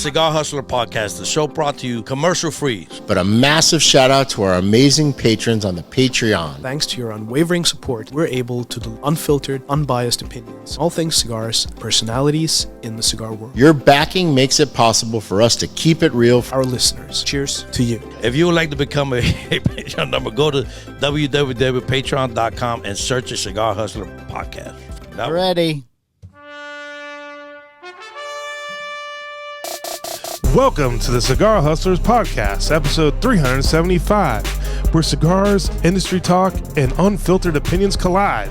Cigar Hustler Podcast, the show brought to you commercial-free. But a massive shout out to our amazing patrons on the Patreon. Thanks to your unwavering support, we're able to do unfiltered, unbiased opinions. All things cigars, personalities in the cigar world. Your backing makes it possible for us to keep it real for Our listeners. Cheers to you. If you would like to become a Patreon member, go to www.patreon.com and search the Cigar Hustler Podcast. Ready. Welcome to the Cigar Hustlers Podcast, episode 375, where cigars, industry talk, and unfiltered opinions collide.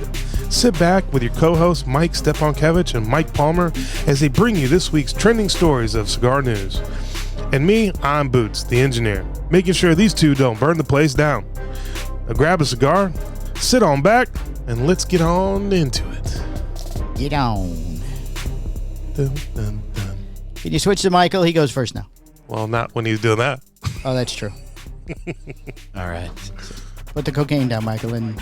Sit back with your co-hosts Mike Stepankevich and Mike Palmer as they bring you this week's trending stories of cigar news. And me, I'm Boots, the engineer, making sure these two don't burn the place down. Now grab a cigar, sit on back, and let's get on into it. Get on. Dun, dun, dun. Can you switch to Michael? He goes first now. Well, not when he's doing that. Oh, that's true. All right. Put the cocaine down, Michael, and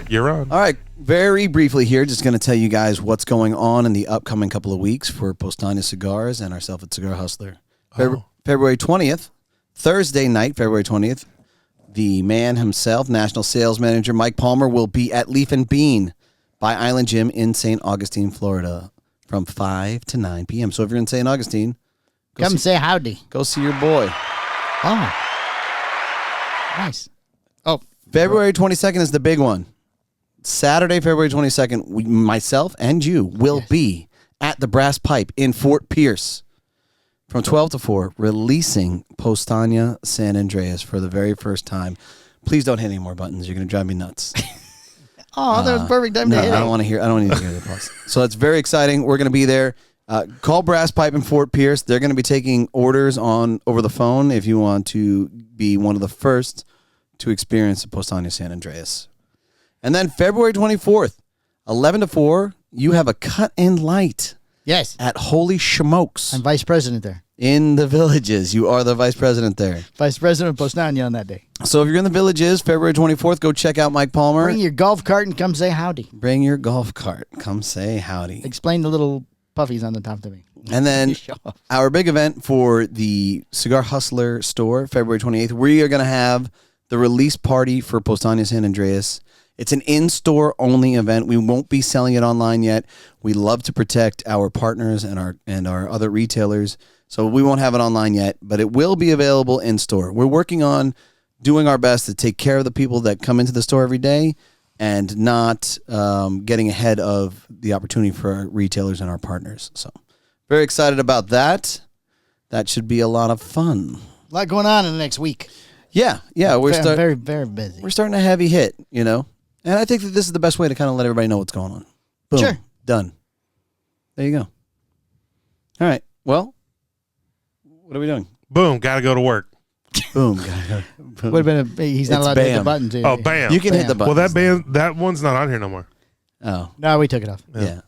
You're on. All right, very briefly here, just going to tell you guys what's going on in the upcoming couple of weeks for Postania Cigars and ourselves at Cigar Hustler. February 20th, Thursday night, February 20th, the man himself, National Sales Manager Mike Palmer, will be at Leaf and Bean by Island Gym in St. Augustine, Florida, from 5 to 9 p.m. So if you're in St. Augustine, come say howdy. go see your boy. Oh, nice. Oh, February 22nd is the big one. Saturday, February 22nd, myself and you will be at the Brass Pipe in Fort Pierce from 12 to 4, releasing Postania San Andreas for the very first time. Please don't hit any more buttons. You're going to drive me nuts. that was perfect time No, to hit I it. don't want to hear. I don't need to hear the applause. So it's very exciting. We're going to be there. Call Brass Pipe in Fort Pierce. They're going to be taking orders over the phone if you want to be one of the first to experience the Postania San Andreas. And then February 24th, 11 to 4, you have a cut and light Yes, at Holy Schmokes I'm vice president there. in the Villages. You are the vice president there. Vice president of Postania on that day. So if you're in the Villages, February 24th, go check out Mike Palmer. Bring your golf cart and come say howdy. Bring your golf cart. Come say howdy. Explain the little puffies on the top to me. And then our big event for the Cigar Hustler store, February 28th, we are going to have the release party for Postania San Andreas. It's an in-store only event. We won't be selling it online yet. We love to protect our partners and our other retailers, so we won't have it online yet, but it will be available in-store. We're working on doing our best to take care of the people that come into the store every day and not getting ahead of the opportunity for our retailers and our partners. So very excited about that. That should be a lot of fun. A lot going on in the next week. Yeah. We're Very, very busy. We're starting a heavy hit, you know? And I think that this is the best way to kind of let everybody know what's going on. Boom. Sure. Done. There you go. All right. Well, what are we doing? Boom, got to go to work. Boom. Would have been he's not It's allowed to hit the bam. button. Oh, bam. You can hit the button. Well, that one's not on here no more. Oh, No, we took it off. yeah.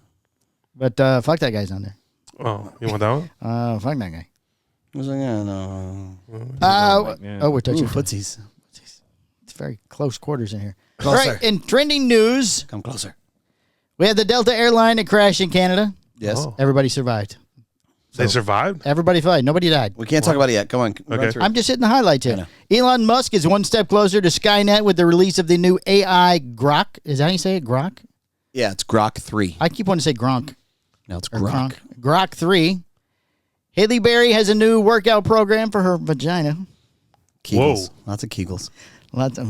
But fuck that guy's on there. Oh, you want that one? Fuck that guy. I was like, yeah, no. Oh, we're touching Ooh, footsies. It's very close quarters in here. Closer. All right, in trending news, Come closer. we had the Delta Airline that crashed in Canada. Yes. Oh. Everybody survived. They survived? Everybody survived. Nobody died. We can't talk about it yet. Come on. Run Okay. through. I'm just hitting the highlights I here. know. Elon Musk is one step closer to Skynet with the release of the new AI Grok. Is that how you say it? Grok? Yeah, it's Grok 3. I keep wanting to say Gronk. No, it's Or Grok. Grok 3. Halley Berry has a new workout program for her vagina. Kegels. Whoa. Lots of Kegels. Lots of,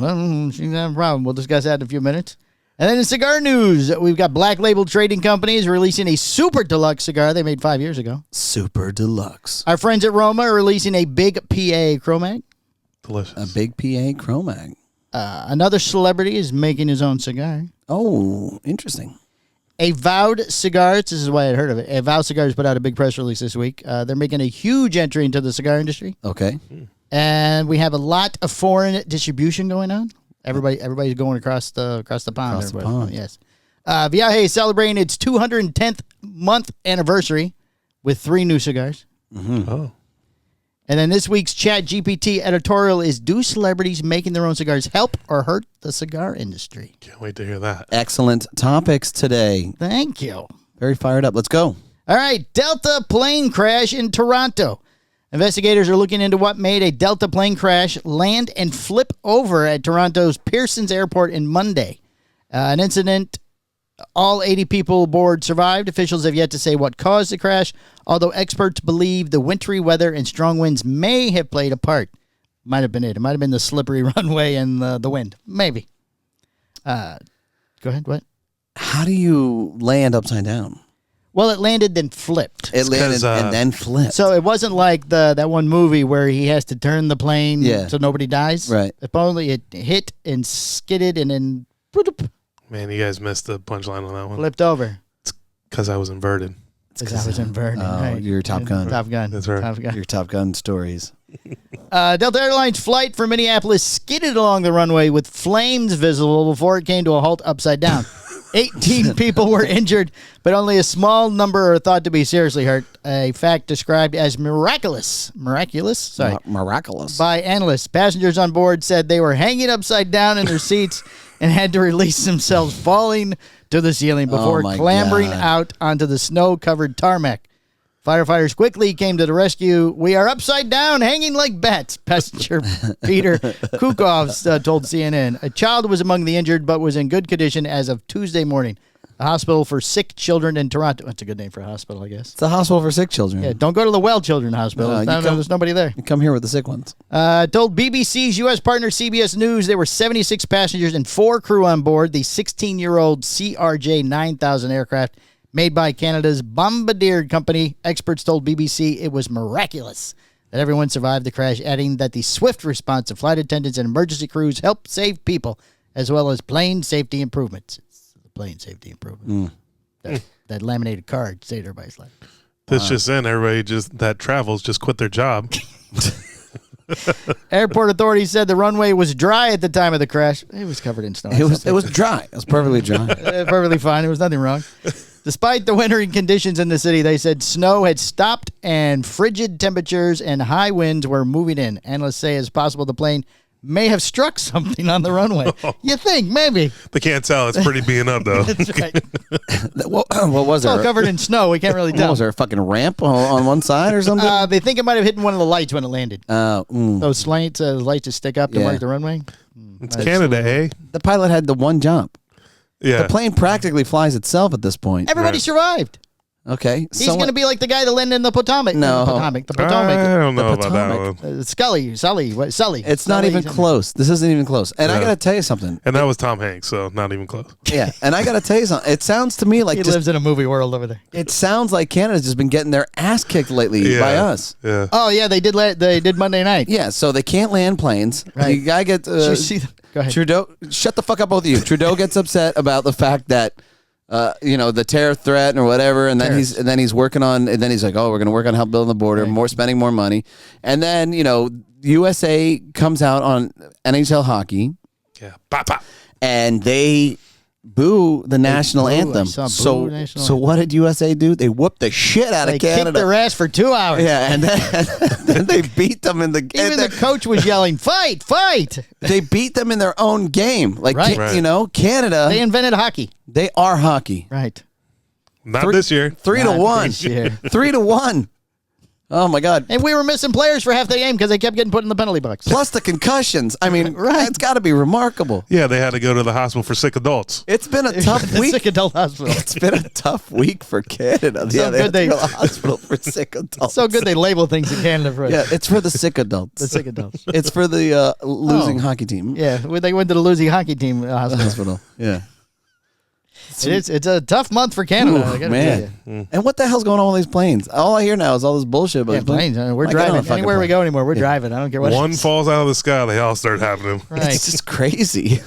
she's not a problem. We'll discuss that in a few minutes. And then in cigar news, we've got Black Label Trading Companies releasing a super deluxe cigar they made 5 years ago. Super deluxe. Our friends at Roma are releasing a Big PA Cromag. Delicious. A Big PA Cromag. Another celebrity is making his own cigar. Oh, interesting. Avowed Cigars, this is why I'd heard of it. Avowed Cigars put out a big press release this week. They're making a huge entry into the cigar industry. Okay. And we have a lot of foreign distribution going on. Everybody's going across the pond. Across the pond. Yes. Viaje is celebrating its 210th month anniversary with 3 new cigars. Oh. And then this week's Chat GPT editorial is: do celebrities making their own cigars help or hurt the cigar industry? Can't wait to hear that. Excellent topics today. Thank you. Very fired up. Let's go. All right, Delta plane crash in Toronto. Investigators are looking into what made a Delta plane crash, land, and flip over at Toronto's Pearson's Airport on Monday. An incident, all 80 people aboard survived. Officials have yet to say what caused the crash, although experts believe the wintry weather and strong winds may have played a part. Might have been it. It might have been the slippery runway and the wind. Maybe. Go ahead, what? How do you land upside down? Well, it landed then flipped. It landed and then flipped. So it wasn't like that one movie where he has to turn the plane so nobody dies. Right. If only it hit and skidded and then Man, you guys missed the punchline on that one. flipped over. Because I was inverted. Because I was inverted. Right. You're Top Gun. Top Gun. That's right. Top Gun. Your Top Gun stories. Delta Airlines flight from Minneapolis skidded along the runway with flames visible before it came to a halt upside down. 18 people were injured, but only a small number are thought to be seriously hurt. A fact described as miraculous. Sorry. Miraculous. By analysts. Passengers on board said they were hanging upside down in their seats and had to release themselves, falling to the ceiling before clambering out onto the snow-covered tarmac. Firefighters quickly came to the rescue. We are upside down, hanging like bats, passenger Peter Kukov told CNN. A child was among the injured, but was in good condition as of Tuesday morning. A hospital for sick children in Toronto. That's a good name for a hospital, I guess. It's a hospital for sick children. Yeah, don't go to the well children hospital. There's nobody there. You come here with the sick ones. Told BBC's U.S. partner CBS News there were 76 passengers and 4 crew on board the 16-year-old CRJ 9000 aircraft made by Canada's Bombardier Company. Experts told BBC it was miraculous that everyone survived the crash, adding that the swift response of flight attendants and emergency crews helped save people, as well as plane safety improvements. It's the plane safety improvement. That laminated card saved everybody's life. This just in, everybody that travels just quit their job. Airport authorities said the runway was dry at the time of the crash. It was covered in snow. It was dry. It was perfectly dry. Perfectly fine. There was nothing wrong. Despite the wintering conditions in the city, they said snow had stopped and frigid temperatures and high winds were moving in. Analysts say it's possible the plane may have struck something on the runway. You think, maybe. They can't tell. It's pretty being up, though. That's right. What was It's all there? covered in snow. We can't really What tell. was there a fucking ramp on one side or something? They think it might have hit one of the lights when it landed. Those lights that stick up to Yeah. mark the runway. It's Canada, eh? The pilot had the one jump. Yeah. The plane practically flies itself at this point. Everybody Right. survived. Okay. He's going to be like the guy that landed in the Potomac. No. The Potomac. I don't know about that Potomac. one. Sully. It's not even close. This isn't even close. And I Yeah. got to tell you something. And that was Tom Hanks, so not even close. Yeah. And I got to tell you something. It sounds to me like He just, lives in a movie world over there. it sounds like Canada's just been getting their ass kicked lately Yeah. by us. Yeah. Oh yeah, they did Monday night. Yeah. So they can't land planes. Right. The guy gets Did you see? Go ahead. Trudeau. Shut the fuck up, both of you. Trudeau gets upset about the fact that. The terror threat or whatever, and then he's working on, and then he's like, oh, we're going to work on help building the border, spending more money, and then USA comes out on NHL hockey, Yeah. Pop, pop. and they boo the national boo. I anthem. saw boo So national so what did USA do? They whooped the shit out They of kicked Canada. their ass for 2 hours. Yeah, and then they beat them in the Even and the coach was yelling, "Fight! Fight!" they beat them in their own game. Like Right. Right. Canada, They invented hockey. they are hockey. Right. Not this year. 3-1. this year. 3-1. Oh my God. And we were missing players for half the game because they kept getting put in the penalty box. Plus the concussions. I mean, Right. it's got to be remarkable. Yeah, they had to go to the hospital for sick adults. It's been a tough week. Sick adult hospital. It's been a tough week for Canada. So They had good to they- go to the hospital for sick adults. So good they label things in Canada for Yeah, it's for the sick adults. the sick adults. It's for the losing hockey team. Yeah, they went to the losing hockey team hospital. Hospital. Yeah. It's a tough month for Canada. I Ooh, gotta man. tell you. And what the hell's going on with these planes? All I hear now is all this bullshit about Yeah, these planes. We're Like, get on a driving. fucking Anywhere we plane. go anymore, we're driving. I don't care what it One is. falls out of the sky, they all start happening. Right. It's just crazy.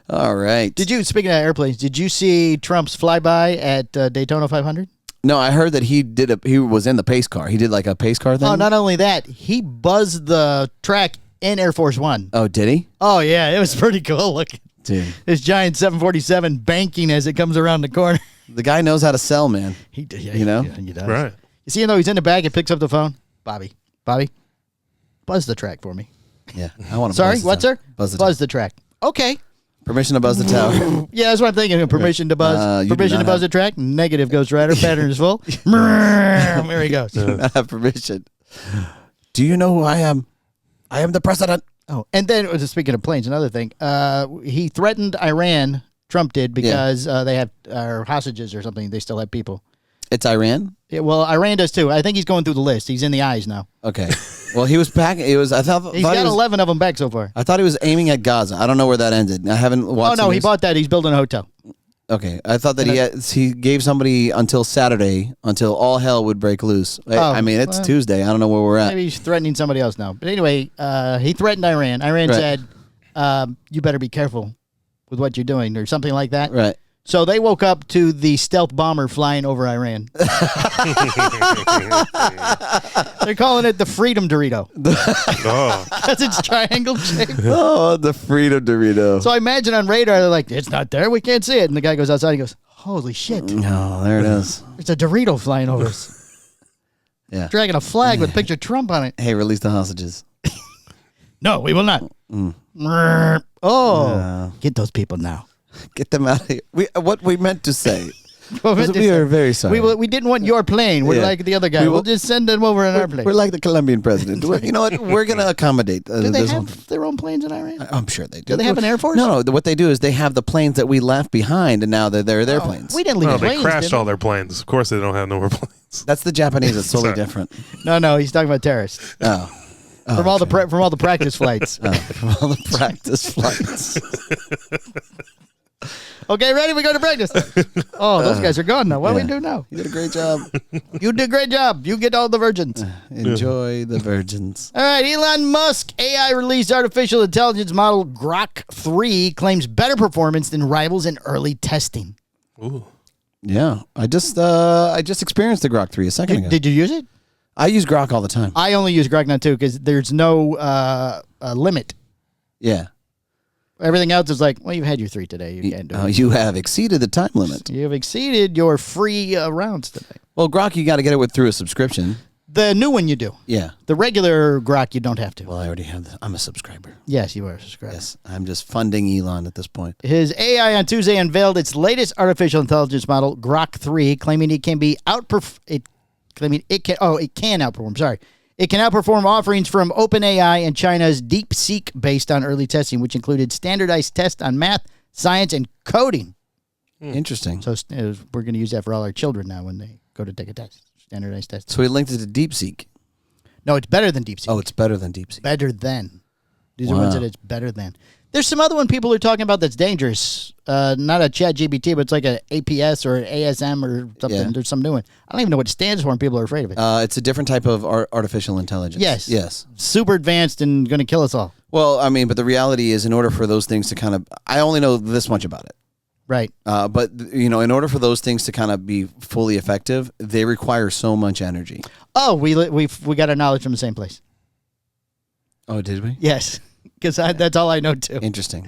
All right. Speaking of airplanes, did you see Trump's flyby at Daytona 500? No, I heard that he was in the pace car. He did like a pace car thing. Oh, not only that, he buzzed the track in Air Force One. Oh, did he? Oh, yeah, it was pretty cool looking. Dude. This giant 747 banking as it comes around the corner. The guy knows how to sell, man. He did, You know? he does. Right. You see him though, he's in the bag and picks up the phone. Bobby, buzz the track for me. Yeah. I want to Sorry, what, sir? Buzz the the track. Okay. Permission to buzz the tower. Yeah, that's what I'm thinking. Permission to buzz. You do Permission to not buzz the track. Negative, Ghost Rider. Pattern is full. There he goes. I have permission. Do you know who I am? I am the president. Oh, and then speaking of planes, another thing. He threatened Iran. Trump did because they have hostages or something. They still have people. It's Iran? Yeah, well, Iran does too. I think he's going through the list. He's in the eyes now. Okay. Well, he was packing. He's got 11 of them back so far. I thought he was aiming at Gaza. I don't know where that ended. I haven't watched. Oh no, he bought that. He's building a hotel. Okay, I thought that he gave somebody until Saturday until all hell would break loose. I mean, it's Tuesday. I don't know where we're at. Maybe he's threatening somebody else now. But anyway, he threatened Iran. Iran said, "You better be careful with what you're doing," or something like that. Right. So they woke up to the stealth bomber flying over Iran. They're calling it the Freedom Dorito. Because it's triangle shaped. Oh, the Freedom Dorito. So I imagine on radar, they're like, it's not there. We can't see it. And the guy goes outside and goes, holy shit. No, there it is. There's a Dorito flying over us. Yeah. Dragging a flag with a picture of Trump on it. Hey, release the hostages. No, we will not. Get those people now. Get them out of here. What we meant to say. We are very sorry. We didn't want your plane. We're like the other guy. We'll just send them over in our plane. We're like the Colombian president. You know what? We're going to accommodate. Do they have their own planes in Iran? I'm sure they do. Do they have an Air Force? No. What they do is they have the planes that we left behind, and now they're their planes. We didn't leave planes. They crashed all their planes. Of course, they don't have no more planes. That's the Japanese. It's totally different. No, he's talking about terrorists. From all the practice flights. From all the practice flights. Okay, ready? We go to practice. Oh, those guys are gone now. What do we do now? You did a great job. You did a great job. You get all the virgins. Enjoy the virgins. All right, Elon Musk AI released artificial intelligence model Grok 3 claims better performance than rivals in early testing. Ooh. Yeah, I just experienced the Grok 3 a second ago. Did you use it? I use Grok all the time. I only use Grok now too because there's no limit. Yeah. Everything else is like, well, you've had your 3 today. You can't do it. You have exceeded the time limit. You've exceeded your free rounds today. Well, Grok, you got to get it through a subscription. The new one you do. Yeah. The regular Grok, you don't have to. Well, I already have I'm a subscriber. Yes, you are a subscriber. Yes, I'm just funding Elon at this point. His AI on Tuesday unveiled its latest artificial intelligence model, Grok 3, claiming it can outperform. Sorry. It can outperform offerings from OpenAI and China's DeepSeek based on early testing, which included standardized tests on math, science, and coding. Interesting. So we're going to use that for all our children now when they go to take a test. Standardized test. So he linked it to DeepSeek. No, it's better than DeepSeek. Oh, it's better than DeepSeek. Better than. These are ones that it's better than. There's some other one people are talking about that's dangerous. Not a chat GPT, but it's like a APS or an ASM or something. Yeah. There's some new one. I don't even know what it stands for and people are afraid of it. It's a different type of artificial intelligence. Yes. Super advanced and going to kill us all. Well, I mean, but the reality is in order for those things to kind of, I only know this much about it. Right. But, in order for those things to kind of be fully effective, they require so much energy. Oh, we got our knowledge from the same place. Oh, did we? Yes. Because that's all I know, too. Interesting.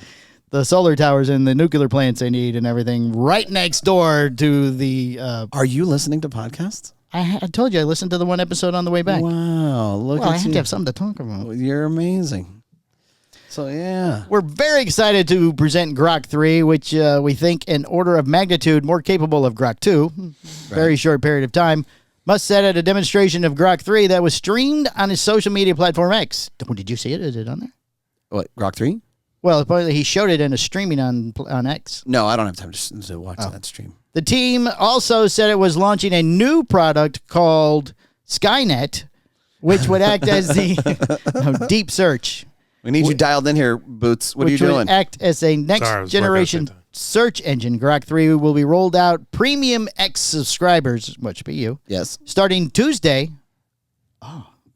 The solar towers and the nuclear plants they need and everything right next door to the... Are you listening to podcasts? I told you I listened to the one episode on the way back. Wow. I have to have something to talk about. You're amazing. So, yeah. We're very excited to present Grok 3, which we think an order of magnitude more capable of Grok 2. Very short period of time. Musk said at a demonstration of Grok 3 that was streamed on his social media platform X. Did you see it? Is it on there? What, Grok 3? Well, apparently he showed it in a streaming on X. No, I don't have time to watch that stream. The team also said it was launching a new product called Skynet, which would act as the deep search. We need you dialed in here, Boots. What are you doing? Which would act as a next-generation search engine. Grok 3 will be rolled out premium X subscribers, which would be you. Yes. Starting Tuesday.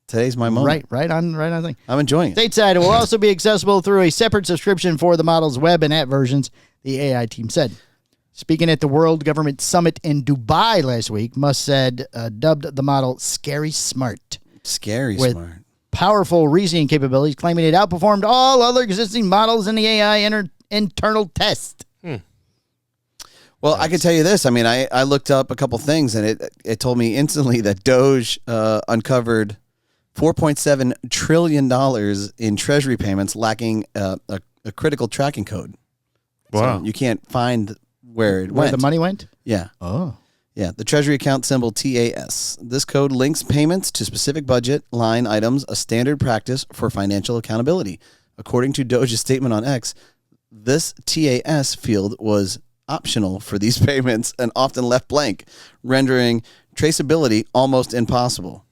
Today's my moment. Right on thing. I'm enjoying it. Stateside, it will also be accessible through a separate subscription for the model's web and app versions, the AI team said. Speaking at the World Government Summit in Dubai last week, Musk said, dubbed the model Scary Smart. Scary with smart. Powerful reasoning capabilities, claiming it outperformed all other existing models in the AI internal test. Well, I can tell you this. I mean, I looked up a couple things, and it told me instantly that Doge uncovered $4.7 trillion in treasury payments lacking a critical tracking code. Wow. So you can't find where it Where went. the money went? Yeah. Oh. Yeah, the Treasury account symbol TAS. This code links payments to specific budget line items, a standard practice for financial accountability. According to Doge's statement on X, this TAS field was optional for these payments and often left blank, rendering traceability almost impossible.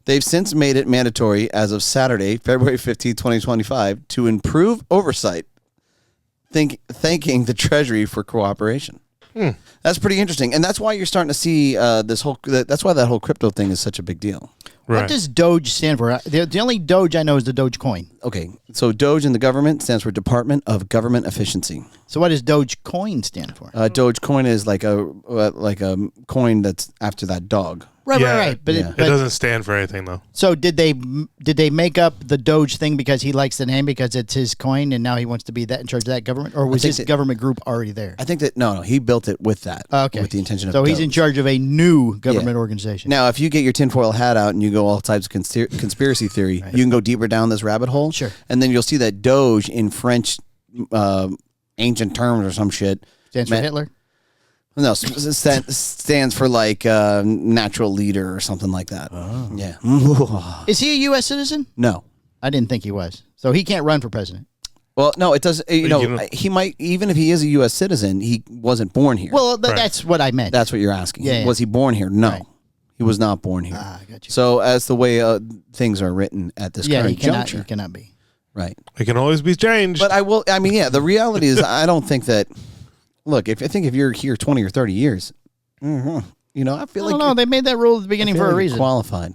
They've since made it mandatory as of Saturday, February 15, 2025, to improve oversight, thanking the Treasury for cooperation. That's pretty interesting. And that's why you're starting to see that's why that whole crypto thing is such a big deal. Right. What does Doge stand for? The only Doge I know is the Dogecoin. Okay, so Doge in the government stands for Department of Government Efficiency. So what does Dogecoin stand for? Dogecoin is like a coin that's after that dog. Right. But, It doesn't stand for anything, though. So did they make up the Doge thing because he likes the name because it's his coin and now he wants to be that in charge of that government, or was his government group already there? I think that no, he built it with that. Okay, with the intention of. So he's Doge. in charge of a new government organization. Now, if you get your tinfoil hat out and you go all types of conspiracy theory, you can go deeper down this rabbit hole. Sure. And then you'll see that Doge in French, ancient terms or some shit Stands for Hitler. No, stands for like natural leader or something like that. Oh. Yeah. Is he a U.S. citizen? No. I didn't think he was. So he can't run for president. Well, no, it does. He might, even if he is a U.S. citizen, he wasn't born here. Well, that's what I meant. That's what you're asking. Yeah. Was he born here? No. Right. He was not born here. I got you. So as the way things are written at this current juncture. he cannot be. Right. It can always be changed. But the reality is I don't think that, look, if you're here 20 or 30 years, I feel like. No, they made that rule at the beginning for a reason. Qualified.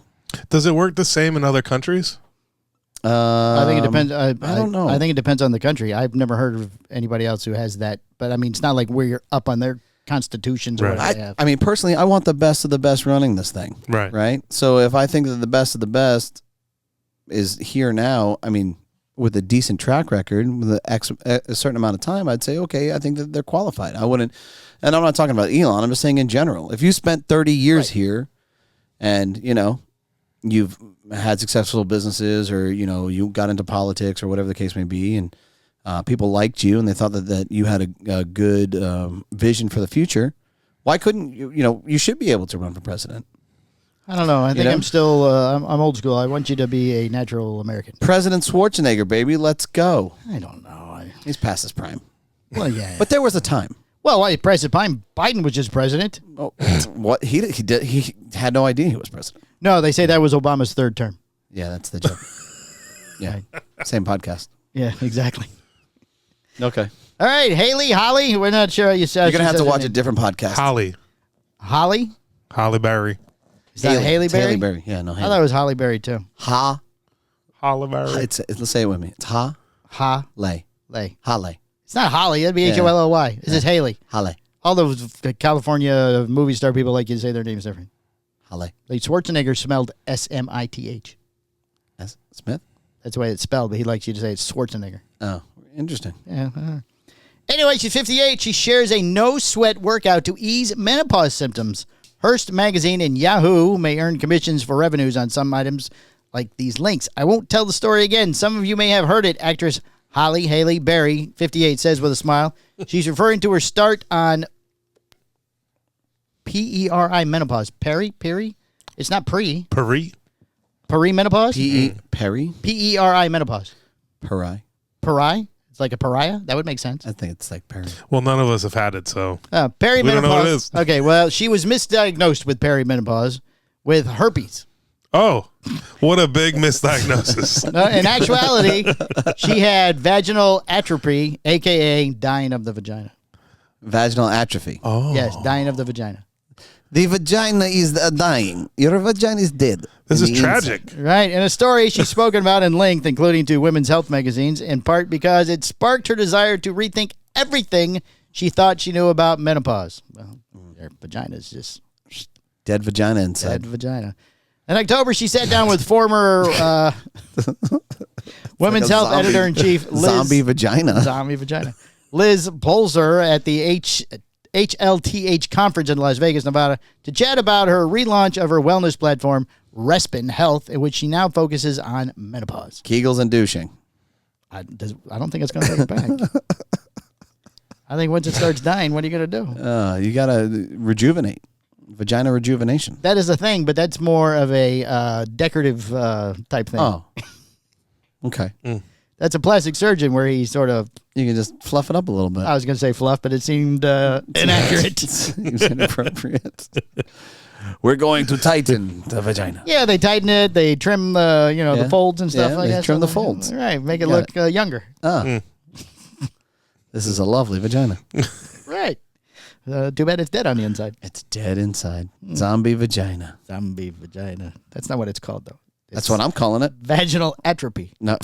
Does it work the same in other countries? I think it depends. I don't know. I think it depends on the country. I've never heard of anybody else who has that. But I mean, it's not like where you're up on their constitutions or what they have. I mean, personally, I want the best of the best running this thing. Right. Right. So if I think that the best of the best is here now, I mean, with a decent track record, with a certain amount of time, I'd say, okay, I think that they're qualified. I wouldn't, and I'm not talking about Elon. I'm just saying in general. If you spent 30 years here, and you've had successful businesses, or you got into politics, or whatever the case may be, and people liked you, and they thought that you had a good vision for the future, why couldn't you? You should be able to run for president. I don't know. I think I'm still I'm old school. I want you to be a natural American. President Schwarzenegger, baby, let's go. I don't know. He's past his prime. Well, yeah. But there was a time. Well, President Biden was just president. Oh, what he did? He had no idea he was president. No, they say that was Obama's third term. Yeah, that's the joke. Yeah, same podcast. Yeah, exactly. Okay, all right, Halley. We're not sure how you said. You're gonna have to watch a different podcast. Halley Berry. Is that Halley Berry? Halley Berry. Yeah, no. I thought it was Halley Berry too. Halley Berry. Let's say it with me. It's Lay. Halley. It's not Holly. That'd be Holly. This is Haley. Halley. All those California movie star people like you to say their names different. Halley. Like Schwarzenegger smelled Smith. Smith. That's the way it's spelled, but he likes you to say it's Schwarzenegger. Oh, interesting. Yeah. Anyway, she's 58. She shares a no-sweat workout to ease menopause symptoms. Hearst Magazine and Yahoo may earn commissions for revenues on some items like these links. I won't tell the story again. Some of you may have heard it. Actress Halley Berry, 58, says with a smile. She's referring to her start on PERI menopause. Peri? It's not pre. Perimenopause? Perry? PERI menopause. Peri? It's like a pariah? That would make sense. I think it's like Perry. Well, none of us have had it, so perimenopause. we don't know what it is. Okay, well, she was misdiagnosed with perimenopause with herpes. Oh, what a big misdiagnosis. In actuality, she had vaginal atrophy, a.k.a. dying of the vagina. Vaginal atrophy. Oh. Yes, dying of the vagina. The vagina is dying. Your vagina is dead. This is tragic. Right. In a story she's spoken about in length, including to women's health magazines, in part because it sparked her desire to rethink everything she thought she knew about menopause. Well, their vagina is just dead vagina inside. dead vagina. In October, she sat down with former women's health editor-in-chief Liz. Zombie vagina. Liz Polzer at the HLTH conference in Las Vegas, Nevada, to chat about her relaunch of her wellness platform, Respin Health, in which she now focuses on menopause. Kegels and douching. I don't think it's going to take it back. I think once it starts dying, what are you going to do? You gotta rejuvenate. Vagina rejuvenation. That is a thing, but that's more of a decorative type thing. Oh. Okay. That's a plastic surgeon where he sort of... You can just fluff it up a little bit. I was going to say fluff, but it seemed inaccurate. Seems inappropriate. We're going to tighten the vagina. Yeah, they tighten it. They trim the folds and stuff like they that. trim the folds. Right, make it look younger. This is a lovely vagina. Right. Too bad it's dead on the inside. It's dead inside. Zombie vagina. Zombie vagina. That's not what it's called, though. That's what I'm calling it. Vaginal atrophy. No.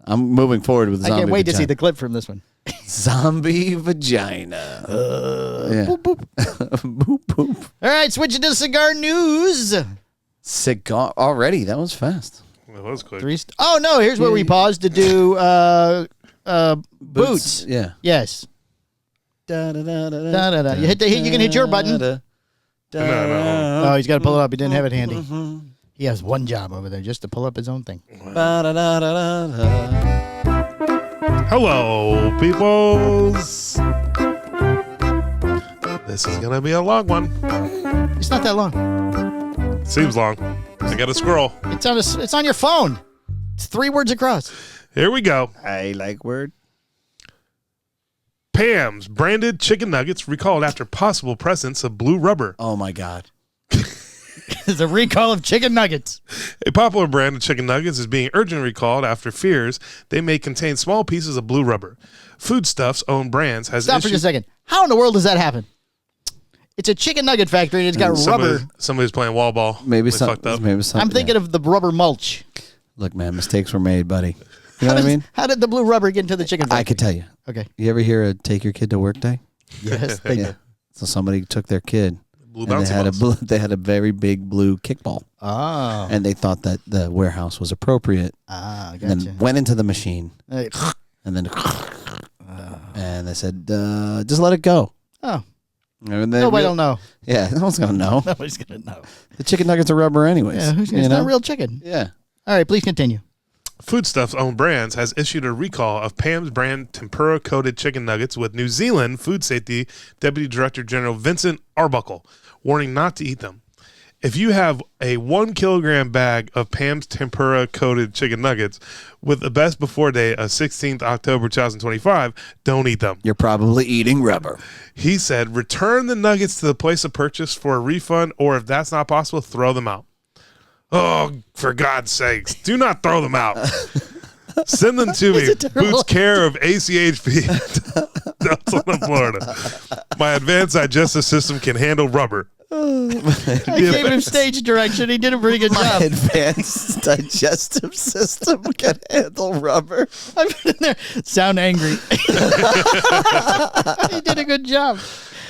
I'm moving forward with zombie I can't wait vagina. to see the clip from this one. Zombie vagina. Boop, boop. Boop, boop. All right, switching to cigar news. Cigar. Already. That was fast. That was quick. Oh, no, here's where we paused to do boots. Yeah. Yes. Da, da, da, da, Da, da, da. You can hit your button. No. Oh, he's got to pull it up. He didn't have it handy. He has one job over there, just to pull up his own thing. Hello, peoples. This is gonna be a long one. It's not that long. Seems long. I gotta scroll. It's on your phone. It's 3 words across. Here we go. I like word. Pam's branded chicken nuggets recalled after possible presence of blue rubber. Oh my God. It's a recall of chicken nuggets. A popular brand of chicken nuggets is being urgently recalled after fears they may contain small pieces of blue rubber. Foodstuffs own brands has Stop for just a second. How in the world does that happen? It's a chicken nugget factory and it's got rubber. Somebody's playing wall ball. Maybe They fucked up. I'm thinking of the rubber mulch. Look, man, mistakes were made, buddy. You know what I mean? How did the blue rubber get into the chicken factory? I could tell you. Okay. You ever hear a take your kid to work day? Yes. Yeah. So somebody took their kid. Blue And bouncy they had a very big blue kickball. Oh. And they thought that the warehouse was appropriate. Ah, And gotcha. then went into the machine. Hey, And then and they said, just let it go. Oh. And they Nobody will know. Yeah, no one's going to know. Nobody's going to know. The chicken nuggets are rubber anyways. Yeah, it's not real chicken. Yeah. All right, please continue. Foodstuffs own brands has issued a recall of Pam's brand tempura coated chicken nuggets with New Zealand Food Safety Deputy Director General Vincent Arbuckle warning not to eat them. If you have a 1 kilogram bag of Pam's tempura coated chicken nuggets with the best before date of 16th October 2025, don't eat them. You're probably eating rubber. He said, return the nuggets to the place of purchase for a refund, or if that's not possible, throw them out. Oh, for God's sakes, do not throw them out. Send them to me. Boots care of ACHP, Delta, Florida. My advanced digestive system can handle rubber. I gave him stage direction. He did a pretty good My job. advanced digestive system can handle rubber. I've been there. Sound angry. He did a good job.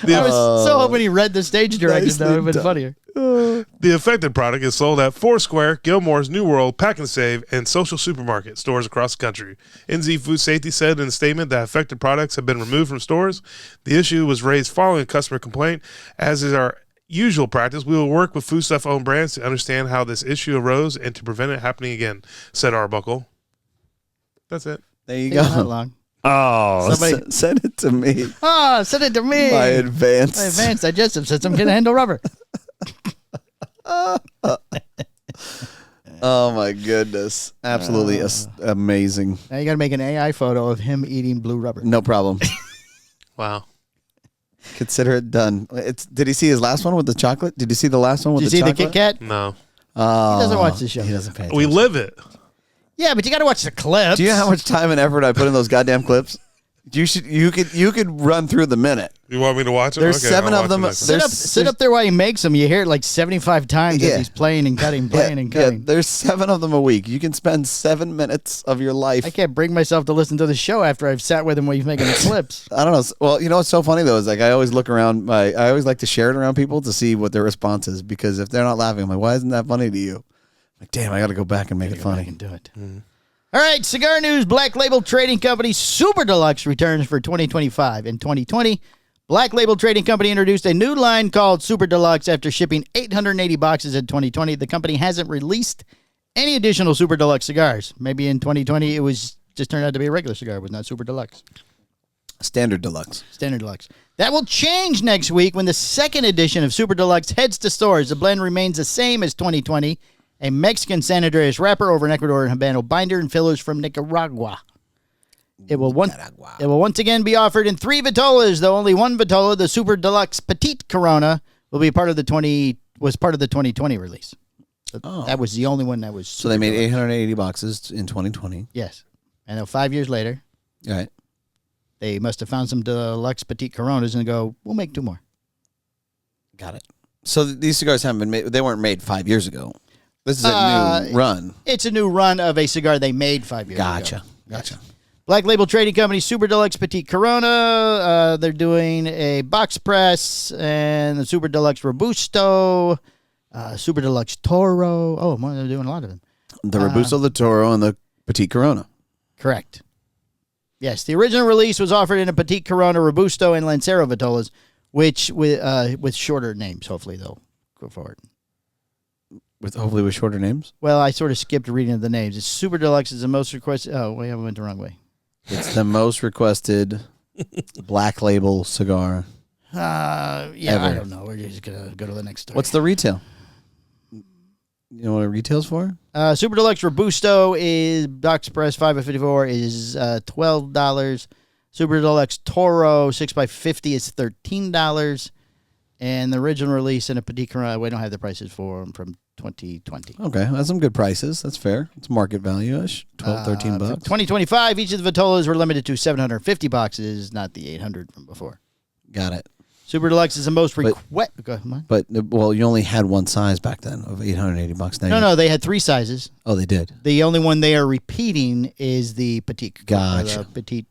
I was so hoping he read the stage directions. That would have been funnier. The affected product is sold at Foursquare, Gilmore's, New World, Pack and Save, and Social Supermarket stores across the country. NZ Food Safety said in a statement that affected products have been removed from stores. The issue was raised following a customer complaint. As is our usual practice, we will work with foodstuff-owned brands to understand how this issue arose and to prevent it happening again, said Arbuckle. That's it. There you Not go. long. Oh, Somebody- send it to me. Oh, send it to me. My advanced. My advanced digestive system can handle rubber. Oh my goodness! Absolutely amazing. Now you got to make an AI photo of him eating blue rubber. No problem. Wow. Consider it done. Did he see his last one with the chocolate? Did you see the last one with Did you the see chocolate? the Kit Kat? No. Oh, He doesn't watch the show. He doesn't pay attention. We live it. Yeah, but you got to watch the clips. Do you know how much time and effort I put in those goddamn clips? You could run through the minute. You want me to watch it? There's Okay, 7 I'll of them. watch it next Sit up there while he makes them. You hear it like 75 times Yeah. as he's playing and cutting, playing and cutting. there's 7 of them a week. You can spend 7 minutes of your life. I can't bring myself to listen to the show after I've sat with him while he's making the clips. I don't know. Well, you know what's so funny though is like I always look around. I always like to share it around people to see what their response is, because if they're not laughing, I'm like, why isn't that funny to you? I'm like, damn, I got to go back and make it funny. I can do it. All right, cigar news. Black Label Trading Company Super Deluxe returns for 2025. In 2020, Black Label Trading Company introduced a new line called Super Deluxe after shipping 880 boxes in 2020. The company hasn't released any additional Super Deluxe cigars. Maybe in 2020 it was just turned out to be a regular cigar. It was not Super Deluxe. Standard Deluxe. Standard Deluxe. That will change next week when the second edition of Super Deluxe heads to stores. The blend remains the same as 2020. A Mexican San Andreas wrapper over an Ecuadorian Habano binder and fillers from Nicaragua. It will once again be offered in 3 Vitolas, though only one Vitola, the Super Deluxe Petite Corona, will be part of the 2020 release. That was the only one that was. So they made 880 boxes in 2020. Yes, and then 5 years later, All right. they must have found some Deluxe Petite Coronas and go, we'll make 2 more. Got it. So these cigars haven't been made. They weren't made 5 years ago. This is a new run. It's a new run of a cigar they made 5 years ago. Gotcha. Black Label Trading Company, Super Deluxe Petite Corona. They're doing a box press and the Super Deluxe Robusto, Super Deluxe Toro. Oh, well, they're doing a lot of them. The Robusto, the Toro, and the Petite Corona. Correct. Yes, the original release was offered in a Petite Corona, Robusto, and Lancero Vitolas, which with shorter names. Hopefully, they'll go forward. Hopefully with shorter names? Well, I sort of skipped reading of the names. It's Super Deluxe is the most requested. Oh, wait, I went the wrong way. It's the most requested Black Label cigar. Yeah, ever. I don't know. We're just going to go to the next story. What's the retail? You know what it retails for? Super Deluxe Robusto is box press 5x54 is $12. Super Deluxe Toro 6x50 is $13. And the original release in a Petite Corona, we don't have the prices for them from 2020. Okay, that's some good prices. That's fair. It's market value-ish. 12, 13 bucks. 2025, each of the Vitolas were limited to 750 boxes, not the 800 from before. Got it. Super Deluxe is the most But you only had one size back then of 880 bucks. No, they had 3 sizes. Oh, they did. The only one they are repeating is the Petite. Gotcha. Petite,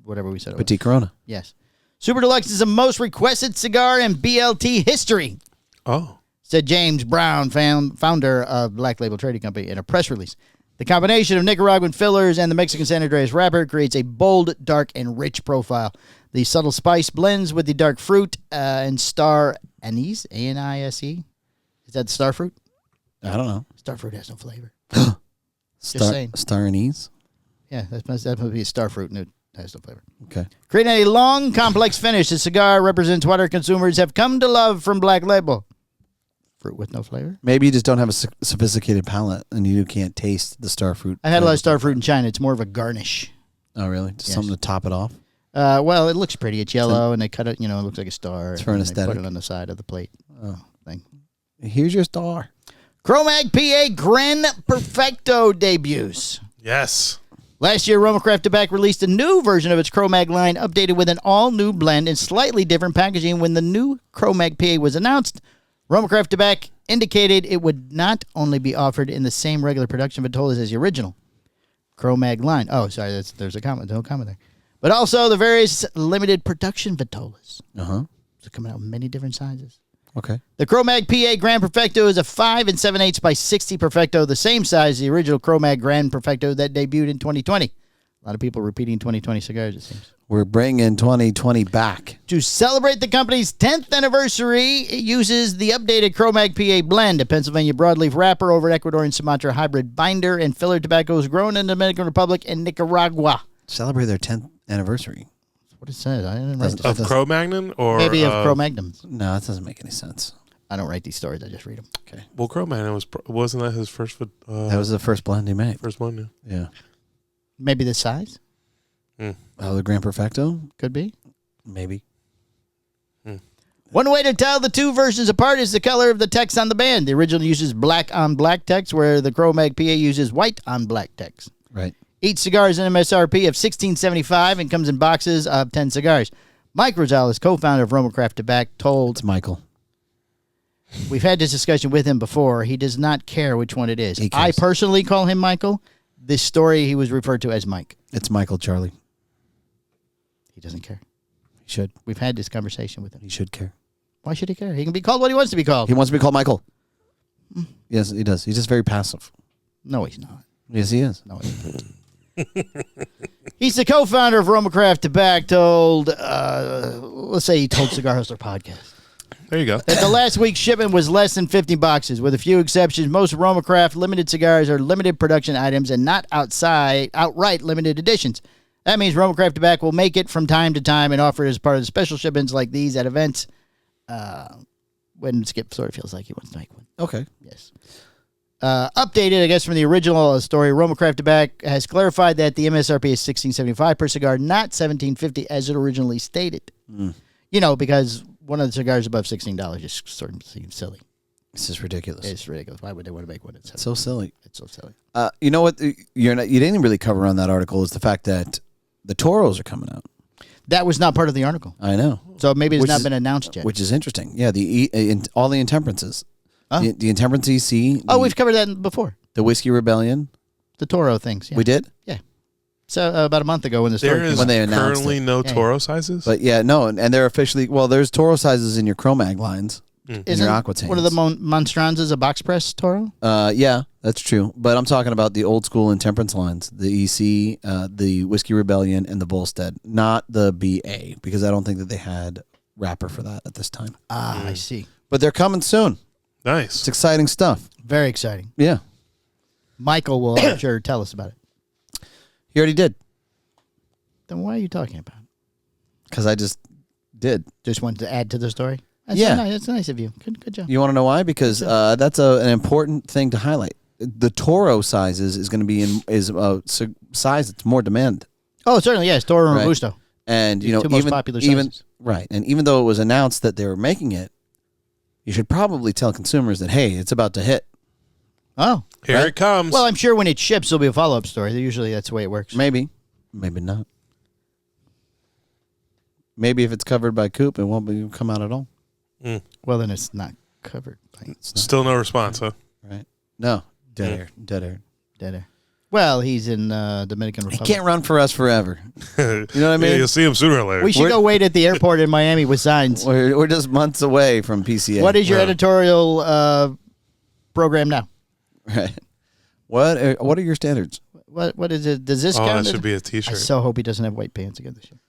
whatever we said. Petite Corona. Yes. Super Deluxe is the most requested cigar in BLT history. Oh. Said James Brown, founder of Black Label Trading Company, in a press release. The combination of Nicaraguan fillers and the Mexican San Andreas wrapper creates a bold, dark, and rich profile. The subtle spice blends with the dark fruit and star anise, A-N-I-S-E. Is that star fruit? I don't know. Star fruit has no flavor. Just saying. Star anise? Yeah, that must be a star fruit, and it has no flavor. Okay. Creating a long, complex finish, the cigar represents what our consumers have come to love from Black Label. Fruit with no flavor? Maybe you just don't have a sophisticated palate and you can't taste the star fruit. I had a lot of star fruit in China. It's more of a garnish. Oh, really? Just something to top it off? Well, it looks pretty. It's yellow, and they cut it, it looks like a star. It's for an They aesthetic. put it on the side of the plate. Thing. Here's your star. Cromag PA Gran Perfecto debuts. Yes. Last year, Roma Craft Tobacco released a new version of its Cromag line, updated with an all-new blend and slightly different packaging. When the new Cromag PA was announced, Roma Craft Tobacco indicated it would not only be offered in the same regular production Vitolas as the original Cromag line. Oh, sorry, there's a comment. No comment there. But also the various limited production Vitolas. Uh-huh. So coming out in many different sizes. Okay. The Cromag PA Gran Perfecto is a 5 7/8 by 60 Perfecto, the same size as the original Cromag Gran Perfecto that debuted in 2020. A lot of people repeating 2020 cigars, it seems. We're bringing 2020 back. To celebrate the company's 10th anniversary, it uses the updated Cromag PA blend, a Pennsylvania broadleaf wrapper over an Ecuadorian Sumatra hybrid binder, and filler tobaccos grown in the Dominican Republic and Nicaragua. Celebrate their 10th anniversary. That's what it says. I didn't write Of this. Cro-Magnon or Maybe of Cro-Magnums. No, that doesn't make any sense. I don't write these stories. I just read them. Okay. Well, Cro-Magnon wasn't that his first? That was the first blend he made. First one. Yeah. Maybe the size? Oh, the Gran Perfecto? Could be. Maybe. One way to tell the two versions apart is the color of the text on the band. The original uses black on black text, where the Cromag PA uses white on black text. Right. Each cigar is an MSRP of $16.75 and comes in boxes of 10 cigars. Mike Rosales, co-founder of Roma Craft Tobacco, told... It's Michael. We've had this discussion with him before. He does not care which one it is. He cares. I personally call him Michael. This story, he was referred to as Mike. It's Michael Charlie. He doesn't care. He should. We've had this conversation with him. He should care. Why should he care? He can be called what he wants to be called. He wants to be called Michael. Yes, he does. He's just very passive. No, he's not. Yes, he is. No, he's not. He's the co-founder of Roma Craft Tobacco. Let's say he told Cigar Hustler Podcast There you go. that the last week's shipment was less than 50 boxes. With a few exceptions, most Roma Craft limited cigars are limited production items and not outright limited editions. That means Roma Craft Tobacco will make it from time to time and offer it as part of the special shipments like these at events. When Skip sort of feels like he wants to make one. Okay. Yes. Updated, I guess, from the original story, Roma Craft Tobacco has clarified that the MSRP is $16.75 per cigar, not $17.50 as it originally stated. You know, because one of the cigars above $16 just sort of seems silly. This is ridiculous. It's ridiculous. Why would they want to make one? It's so silly. It's so silly. You know what? You didn't really cover on that article is the fact that the Toros are coming out. That was not part of the article. I know. So maybe it's not been announced yet. Which is interesting. Yeah, all the intemperances. The Intemperance EC. We've covered that before. The Whiskey Rebellion. The Toro things. Yeah. We did? Yeah. So about a month ago when the story There is when they announced currently no Toro sizes? But yeah, no, and they're officially, there's Toro sizes in your Cromag lines. In your Aqua tanks. One of the Monstranzas a box press Toro? Yeah, that's true. But I'm talking about the old school Intemperance lines, the EC, the Whiskey Rebellion, and the Volstead, not the BA, because I don't think that they had wrapper for that at this time. I see. But they're coming soon. Nice. It's exciting stuff. Very exciting. Yeah. Michael will, I'm sure, tell us about it. He already did. Then why are you talking about it? Because I just did. Just wanted to add to the story? That's that's nice of you. Good job. You want to know why? Because that's an important thing to highlight. The Toro sizes is going to be size that's more demand. Oh, certainly, yes. Toro and Robusto. And two most popular sizes. Right. And even though it was announced that they were making it, you should probably tell consumers that, hey, it's about to hit. Oh. Here it comes. Well, I'm sure when it ships, there'll be a follow-up story. Usually that's the way it works. Maybe. Maybe not. Maybe if it's covered by Coop, it won't come out at all. Well, then it's not covered. Still no response, huh? Right. No. Dead air. Well, he's in Dominican Republic. He can't run for us forever. You know what I mean? Yeah, you'll see him sooner or later. We should go wait at the airport in Miami with signs. We're just months away from PCA. What is your editorial program now? Right. What are your standards? What is it? Does this count? That should be a T-shirt. I so hope he doesn't have white pants again this year.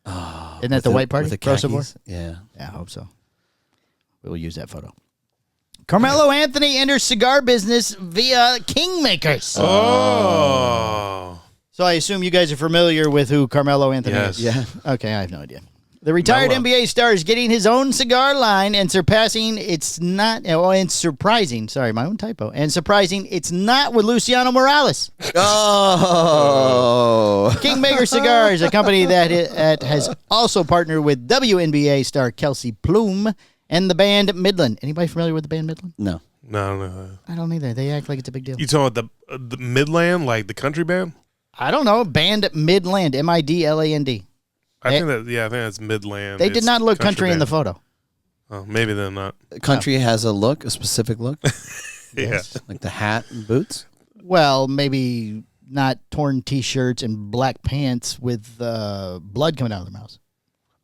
Oh, Isn't that the white party? With the Kosovo? khakis? Yeah. Yeah, I hope so. We'll use that photo. Carmelo Anthony enters cigar business via Kingmakers. Oh. So I assume you guys are familiar with who Carmelo Anthony Yes. is. Yeah. Okay, I have no idea. The retired NBA star is getting his own cigar line and surprising it's not with Luciano Morales. Oh. Kingmaker Cigars, a company that has also partnered with WNBA star Kelsey Plum and the band Midland. Anybody familiar with the band Midland? No. No. I don't either. They act like it's a big deal. You talking about the Midland, like the country band? I don't know. Band Midland, Midland. I think that's Midland. They did It's not look country in band. the photo. Oh, maybe they're not. Country has a look, a specific look. Yeah. Like the hat and boots. Well, maybe not torn T-shirts and black pants with blood coming out of their mouths.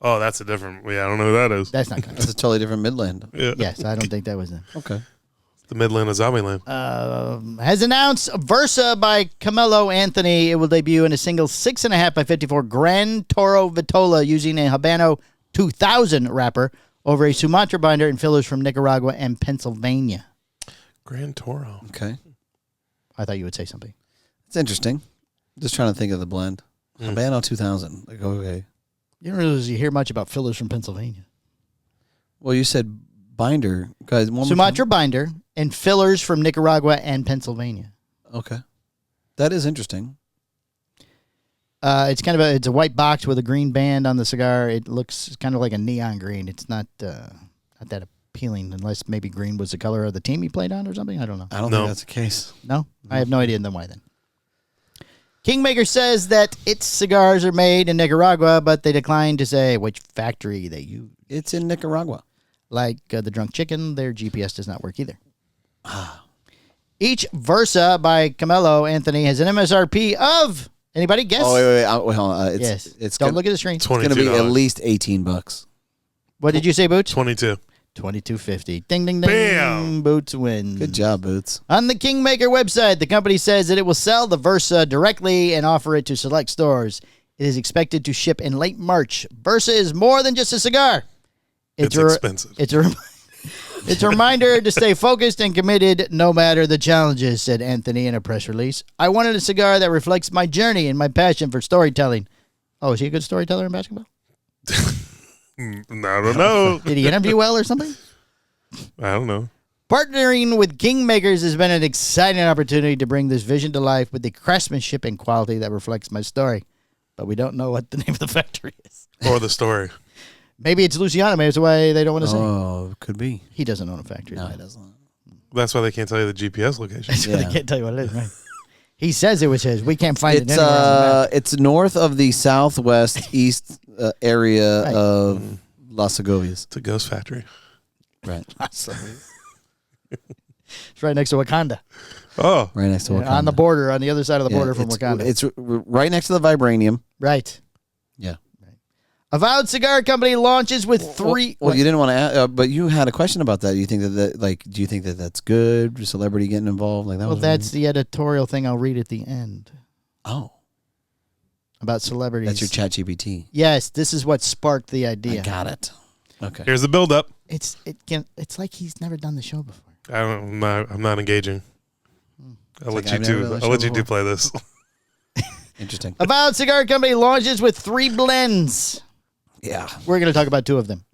Oh, that's a different. Yeah, I don't know who that is. That's not country. That's a totally different Midland. Yeah. Yes, I don't think that was them. Okay. The Midland of Zombieland. Has announced Versa by Carmelo Anthony. It will debut in a single 6.5 by 54 Gran Toro Vitola using a Habano 2000 wrapper over a Sumatra binder and fillers from Nicaragua and Pennsylvania. Gran Toro. Okay. I thought you would say something. It's interesting. Just trying to think of the blend. Habano 2000. Like, okay. You don't really hear much about fillers from Pennsylvania. Well, you said binder. Guys, one more Sumatra binder and fillers from Nicaragua and Pennsylvania. time? Okay. That is interesting. It's kind of it's a white box with a green band on the cigar. It looks kind of like a neon green. It's not that appealing unless maybe green was the color of the team he played on or something. I don't know. I don't think that's the case. No? I have no idea then why then. Kingmaker says that its cigars are made in Nicaragua, but they declined to say which factory they use. It's in Nicaragua. Like the Drunk Chicken, their GPS does not work either. Each Versa by Carmelo Anthony has an MSRP of, anybody guess? Oh, wait. Hold on. Yes. Don't look at the screen. It's going to be at least $18. What did you say, Boots? 22. $22.50. Ding, ding, ding. Bam! Boots wins. Good job, Boots. On the Kingmaker website, the company says that it will sell the Versa directly and offer it to select stores. It is expected to ship in late March. Versa is more than just a cigar. It's expensive. It's a reminder to stay focused and committed no matter the challenges, said Anthony in a press release. I wanted a cigar that reflects my journey and my passion for storytelling. Oh, is he a good storyteller in basketball? I don't know. Did he interview well or something? I don't know. Partnering with Kingmakers has been an exciting opportunity to bring this vision to life with the craftsmanship and quality that reflects my story. But we don't know what the name of the factory is. Or the story. Maybe it's Luciano. Maybe that's why they don't want to say. Oh, could be. He doesn't own a factory. No, he doesn't. That's why they can't tell you the GPS location. So they can't tell you what it is, right? He says it was his. We can't find it anywhere on the map. It's north of the southwest east area of Las Segovias. It's a ghost factory. Right. It's right next to Wakanda. Oh. Right next to Wakanda. On the border, on the other side of the border from Wakanda. It's right next to the vibranium. Right. Yeah. Avowed Cigar Company launches with three... Well, you didn't want to ask, but you had a question about that. Do you think do you think that that's good? Celebrity getting involved? Like that? Well, that's the editorial thing I'll read at the end. Oh. About celebrities. That's your ChatGPT. Yes, this is what sparked the idea. I got it. Okay. Here's the build-up. It's like he's never done the show before. I'm not engaging. I'll let I've never done the show you two before. play this. Interesting. Avowed Cigar Company launches with 3 blends. Yeah. We're going to talk about 2 of them.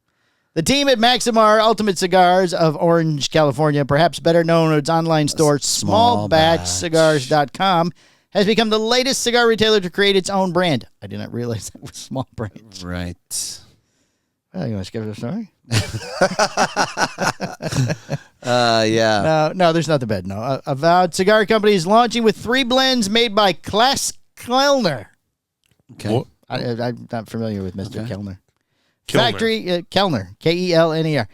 The team at Maximar Ultimate Cigars of Orange, California, perhaps better known as its online store, smallbatchcigars.com, has become the latest cigar retailer to create its own brand. I did not realize that was small brand. Right. Oh, you want to skip it a story? Yeah. No, there's nothing bad. No. Avowed Cigar Company is launching with 3 blends made by Klaas Kellner. Okay. What? I'm not familiar with Mr. Kellner. Kellner. Factory, Kellner, Kelner.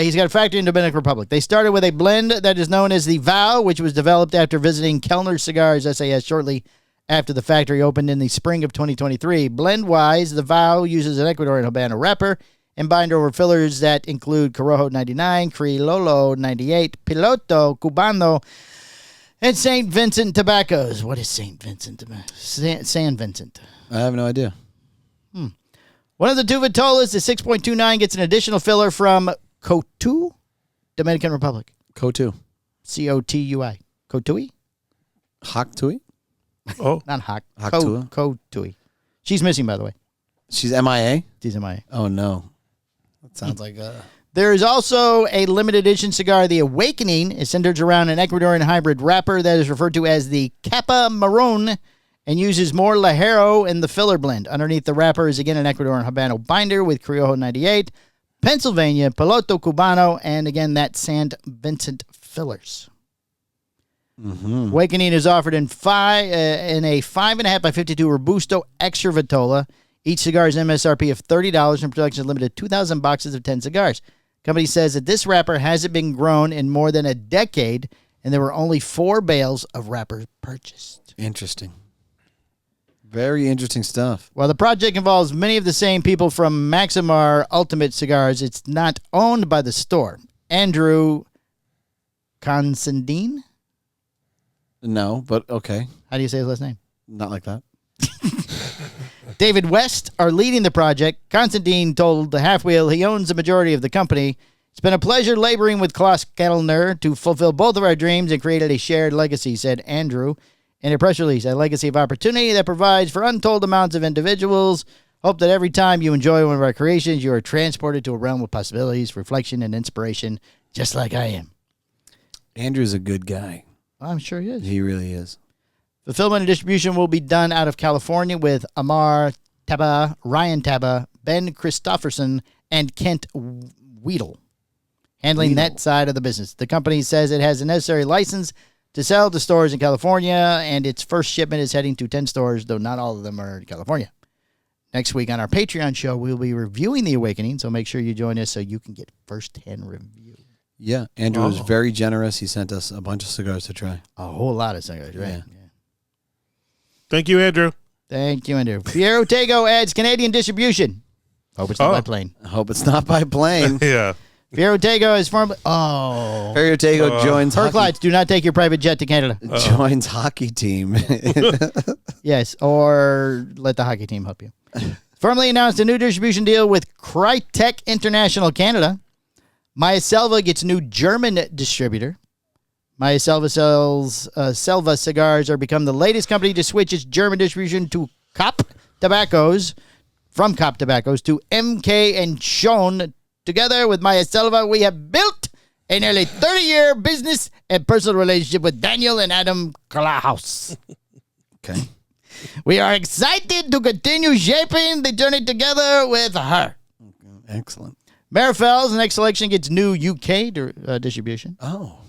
He's got a factory in Dominican Republic. They started with a blend that is known as the Vow, which was developed after visiting Kellner Cigars SAS shortly after the factory opened in the spring of 2023. Blend-wise, the Vow uses an Ecuadorian Habano wrapper and binder over fillers that include Corojo 99, Criollo 98, Piloto, Cubano, and St. Vincent tobaccos. What is St. Vincent tobacco? San Vincent. I have no idea. One of the 2 Vitolas, the 6.29, gets an additional filler from Cotu, Dominican Republic. Cotu. Cotui. Cotui? Haktui? Oh. Not Hak. Haktua? Cotui. She's missing, by the way. She's MIA? She's MIA. Oh, no. That sounds like There is also a limited edition cigar, The Awakening. It centers around an Ecuadorian hybrid wrapper that is referred to as the Capa Marron and uses more Lajero in the filler blend. Underneath the wrapper is again an Ecuadorian Habano binder with Criollo 98, Pennsylvania, Piloto Cubano, and again that San Vincent fillers. Mm-hmm. Awakening is offered in a 5.5 by 52 Robusto Extra Vitola. Each cigar is MSRP of $30 and production is limited to 2,000 boxes of 10 cigars. Company says that this wrapper hasn't been grown in more than a decade, and there were only 4 bales of wrappers purchased. Interesting. Very interesting stuff. While the project involves many of the same people from Maximar Ultimate Cigars, it's not owned by the store. Andrew Considine? No, but okay. How do you say his last name? Not like that. David West are leading the project. Constantine told the Half Wheel he owns the majority of the company. It's been a pleasure laboring with Klaas Kellner to fulfill both of our dreams and created a shared legacy, said Andrew in a press release. A legacy of opportunity that provides for untold amounts of individuals. Hope that every time you enjoy one of our creations, you are transported to a realm of possibilities, reflection, and inspiration, just like I am. Andrew's a good guy. I'm sure he is. He really is. Fulfillment and distribution will be done out of California with Amar Taba, Ryan Taba, Ben Christofferson, and Kent Weedle handling that side of the business. The company says it has the necessary license to sell to stores in California, and its first shipment is heading to 10 stores, though not all of them are in California. Next week on our Patreon show, we'll be reviewing The Awakening, so make sure you join us so you can get first-hand review. Yeah, Andrew was very generous. He sent us a bunch of cigars to try. A whole lot of cigars, right? Yeah. Thank you, Andrew. Thank you, Andrew. Piero Tego adds Canadian distribution. Hope it's not by plane. I hope it's not by plane. Yeah. Piero Tego is formerly... Oh. Piero Tego joins Perk lights, do not take your private jet to Canada. joins hockey team. Yes, or let the hockey team help you. Firmly announced a new distribution deal with Crytek International Canada. Maya Selva gets new German distributor. Maya Selva sells Selva cigars are become the latest company to switch its German distribution to Kopp Tobaccos, from Cop Tobaccos to MK and Sean. Together with Maya Silva, we have built a nearly 30-year business and personal relationship with Daniel and Adam Klaus. Okay. We are excited to continue shaping the journey together with her. Excellent. Marifel's next selection gets new UK distribution. Oh.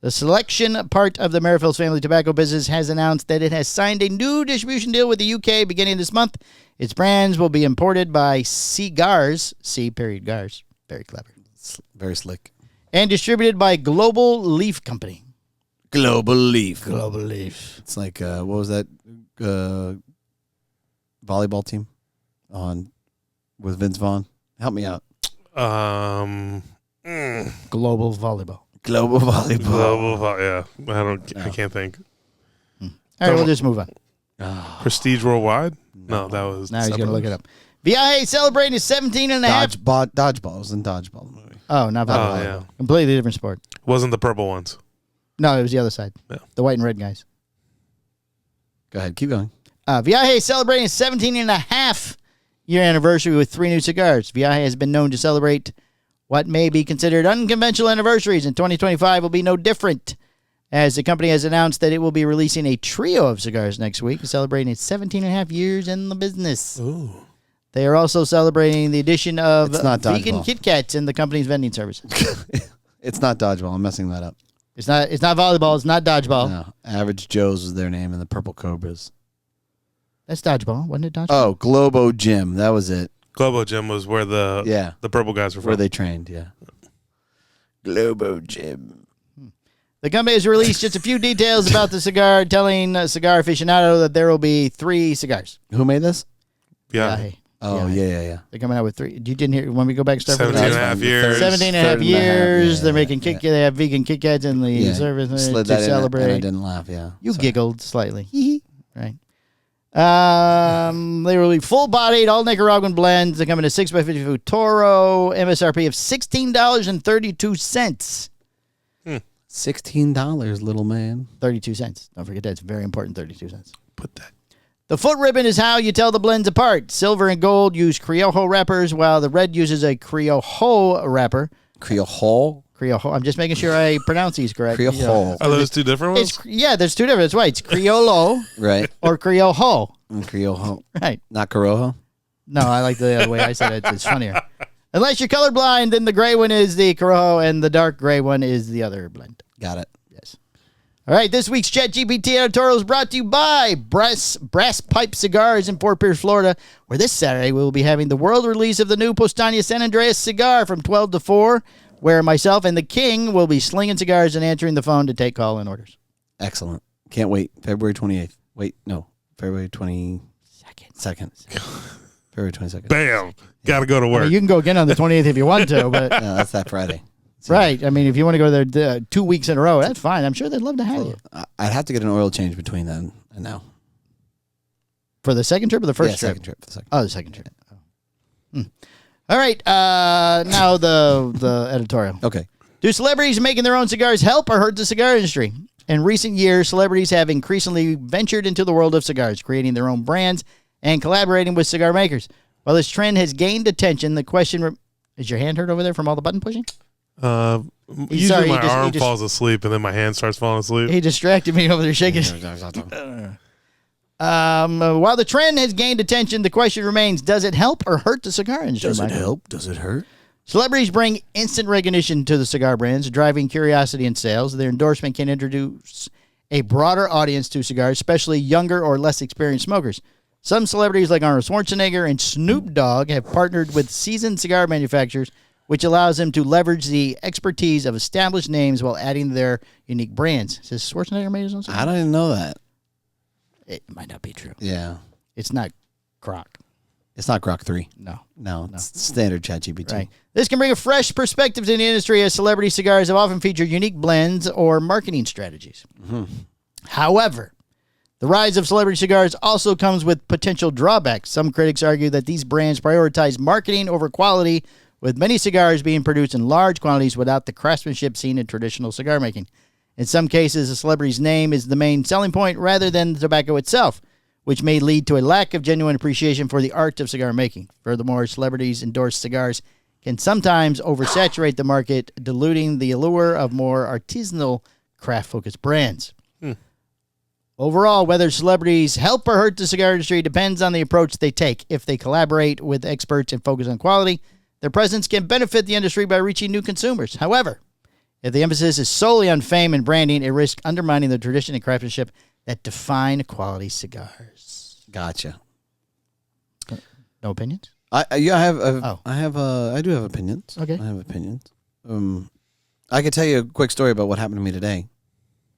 The selection part of the Marifel's family tobacco business has announced that it has signed a new distribution deal with the UK beginning this month. Its brands will be imported by Cigars, C.Gars, very clever, Very slick. and distributed by Global Leaf Company. Global Leaf. Global Leaf. It's like, what was that volleyball team with Vince Vaughn? Help me out. Global Volleyball. Global Volleyball. Yeah. I can't think. All right, we'll just move on. Prestige Worldwide? No, that was. Now he's going to look it up. Viaje celebrating his 17 and a half. Dodgeball was in Dodgeball movie. Oh, not volleyball. Oh, yeah. Completely different sport. Wasn't the purple ones. No, it was the other side. Yeah. The white and red guys. Go ahead, keep going. Viaje celebrating his 17 and a half year anniversary with 3 new cigars. Viaje has been known to celebrate what may be considered unconventional anniversaries, and 2025 will be no different, as the company has announced that it will be releasing a trio of cigars next week, celebrating its 17 and a half years in the business. Ooh. They are also celebrating the addition of It's not vegan Dodgeball. Kit Kats in the company's vending services. It's not Dodgeball. I'm messing that up. It's not volleyball. It's not dodgeball. No, Average Joe's was their name, and the Purple Cobras. That's dodgeball. Wasn't it dodgeball? Oh, Globo Gym. That was it. Globo Gym was where the purple guys were from. Where they trained, yeah. Globo Gym. The company has released just a few details about the cigar, telling Cigar Aficionado that there will be 3 cigars. Who made this? Yeah. Viaje. Oh, yeah. They're coming out with 3. You didn't hear when we go back to start 17 and a half years. 17 and a half 13 and a half, years. yeah, They're making yeah. They have vegan Kit Kats in the Yeah. service Slid to that in, celebrate. and I didn't laugh, yeah. You Sorry. giggled slightly. Right. They will be full-bodied, all Nicaraguan blends. They come in a 6x50 foot Toro, MSRP of $16.32. $16, little man. 32 cents. Don't forget that. It's very important, 32 cents. Put that. The foot ribbon is how you tell the blends apart. Silver and gold use Criollo wrappers, while the red uses a Criollo wrapper. Criollo? Criollo. I'm just making sure I pronounce these correct. Criollo. Are those 2 different ones? There's 2 different. That's right. It's Criollo Right. or Criollo. Criollo. Right. Not Corojo? No, I like the other way I said it. It's funnier. Unless you're colorblind, then the gray one is the Corojo and the dark gray one is the other blend. Got it. Yes. All right, this week's ChatGPT editorial is brought to you by Brass Pipe Cigars in Fort Pierce, Florida, where this Saturday we will be having the world release of the new Postania San Andreas cigar from 12 to 4, where myself and the King will be slinging cigars and answering the phone to take call-in orders. Excellent. Can't wait. February 28th. Wait, no. February 22nd. February 22nd. Bam. Got to go to work. You can go again on the 28th if you want to, but No, that's that Friday. right. I mean, if you want to go there 2 weeks in a row, that's fine. I'm sure they'd love to have you. I'd have to get an oil change between then and now. For the second trip or the first trip? Second trip. The second. Oh, the second trip. Oh. All right. Now the editorial. Okay. Do celebrities making their own cigars help or hurt the cigar industry? In recent years, celebrities have increasingly ventured into the world of cigars, creating their own brands and collaborating with cigar makers. While this trend has gained attention, the question... Is your hand hurt over there from all the button pushing? Usually sorry, my he arm just- falls asleep and then my hand starts falling asleep. He distracted me over there shaking. While the trend has gained attention, the question remains, does it help or hurt the cigar industry? Does it Michael? help? Does it hurt? Celebrities bring instant recognition to the cigar brands, driving curiosity and sales. Their endorsement can introduce a broader audience to cigars, especially younger or less experienced smokers. Some celebrities like Arnold Schwarzenegger and Snoop Dogg have partnered with seasoned cigar manufacturers, which allows them to leverage the expertise of established names while adding their unique brands. Says Schwarzenegger made his own cigar? I didn't know that. It might not be true. Yeah. It's not Grok. It's not Grok 3. No. It's standard ChatGPT. Right. This can bring a fresh perspective to the industry, as celebrity cigars have often featured unique blends or marketing strategies. Mm-hmm. However, the rise of celebrity cigars also comes with potential drawbacks. Some critics argue that these brands prioritize marketing over quality, with many cigars being produced in large quantities without the craftsmanship seen in traditional cigar making. In some cases, a celebrity's name is the main selling point rather than the tobacco itself, which may lead to a lack of genuine appreciation for the art of cigar making. Furthermore, celebrities' endorsed cigars can sometimes oversaturate the market, diluting the allure of more artisanal, craft-focused brands. Overall, whether celebrities help or hurt the cigar industry depends on the approach they take. If they collaborate with experts and focus on quality, their presence can benefit the industry by reaching new consumers. However, if the emphasis is solely on fame and branding, it risks undermining the tradition and craftsmanship that define quality cigars. Gotcha. No opinions? I do have opinions. Okay. I have opinions. I could tell you a quick story about what happened to me today,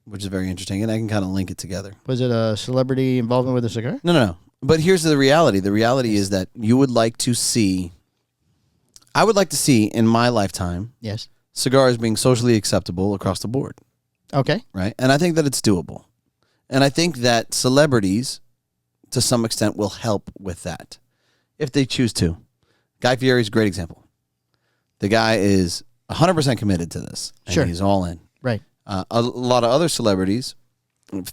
which is very interesting, and I can kind of link it together. Was it a celebrity involvement with a cigar? No. But here's the reality. The reality is that I would like to see in my lifetime, Yes. cigars being socially acceptable across the board, Okay. right? And I think that it's doable. And I think that celebrities, to some extent, will help with that if they choose to. Guy Fieri is a great example. The guy is 100% committed to this. And Sure. he's all in. Right. A lot of other celebrities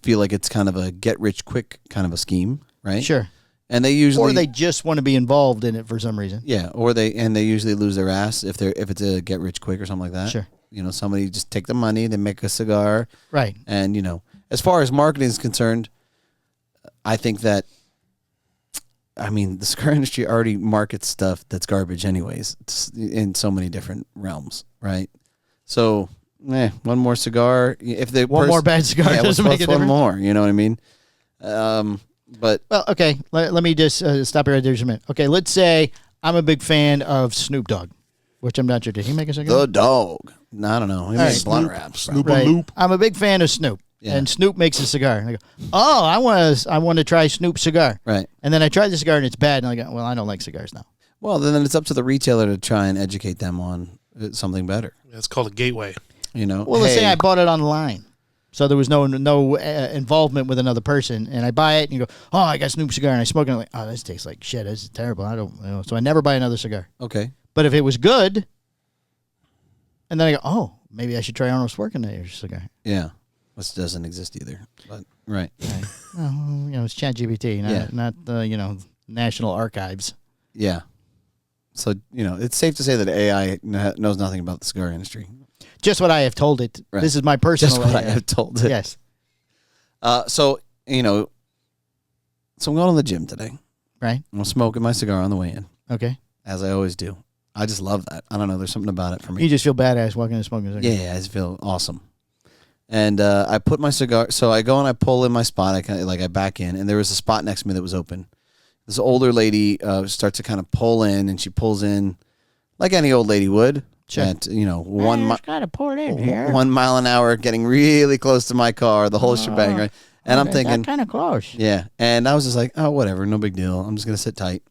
feel like it's kind of a get-rich-quick kind of a scheme, right? Sure. And they usually... Or they just want to be involved in it for some reason. Yeah, or they usually lose their ass if it's a get rich quick or something like that. Sure. Somebody just take the money, they make a cigar, Right. and as far as marketing is concerned, I think that the cigar industry already markets stuff that's garbage anyways. It's in so many different realms, right? So, one more cigar. If they One more bad cigar doesn't make a difference. One more, you know what I mean? But Well, okay. Let me just stop you right there just a minute. Okay, let's say I'm a big fan of Snoop Dogg, which I'm not sure. Did he make a cigar? the dog. I don't know. He makes right. blunt wraps. bro. Snoop Right. Loop. I'm a big fan of Snoop. Yeah. And Snoop makes a cigar. And I go, oh, I want to try Snoop's cigar. Right. And then I tried the cigar and it's bad. And I go, well, I don't like cigars now. Well, then it's up to the retailer to try and educate them on something better. It's called a gateway. Well, let's say I bought it online. So there was no involvement with another person. And I buy it and you go, oh, I got Snoop's cigar. And I smoke it and I'm like, oh, this tastes like shit. This is terrible. I don't. So I never buy another cigar. Okay. But if it was good, and then I go, oh, maybe I should try Arnold Schwarzenegger's cigar. Yeah. Which doesn't exist either. But right. Well, it's ChatGPT, not the National Archives. Yeah. So, it's safe to say that AI knows nothing about the cigar industry. Just what I have told it. Right. This is my personal. Just what I have told it. Yes. So I'm going to the gym today. Right. I'm smoking my cigar on the way in, Okay. as I always do. I just love that. I don't know. There's something about it for me. You just feel badass walking and smoking a cigar. Yeah, I just feel awesome. And I put my cigar, so I go and I pull in my spot. I back in, and there was a spot next to me that was open. This older lady starts to kind of pull in, and she pulls in like any old lady would. Sure. At, 1 gotta pour it in here. 1 mile an hour, getting really close to my car, the whole shebang, right? And I'm thinking, kind of close. yeah. And I was just like, oh, whatever, no big deal. I'm just gonna sit tight.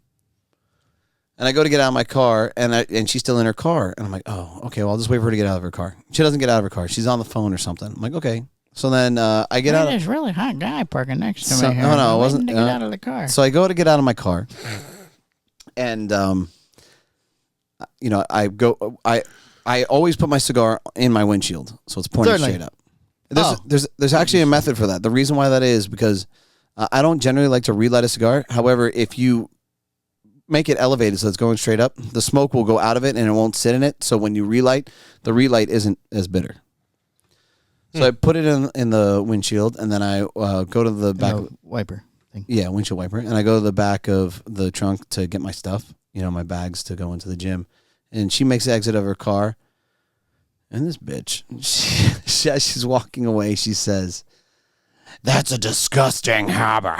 And I go to get out of my car, and she's still in her car. And I'm like, oh, okay, well, I'll just wait for her to get out of her car. She doesn't get out of her car. She's on the phone or something. I'm like, okay. So then I get out. There's a really hot guy parking next to me here. No, it wasn't. To get out of the car. So I go to get out of my car, and I always put my cigar in my windshield, so it's pointing Certainly. straight up. There's actually a method for that. The reason why that is because I don't generally like to relight a cigar. However, if you make it elevated so it's going straight up, the smoke will go out of it and it won't sit in it. So when you relight, the relight isn't as bitter. So I put it in the windshield, and then I go to the back wiper thing. Yeah, windshield wiper, and I go to the back of the trunk to get my stuff, my bags to go into the gym. And she makes the exit of her car, and this bitch, as she's walking away, she says, "That's a disgusting habit,"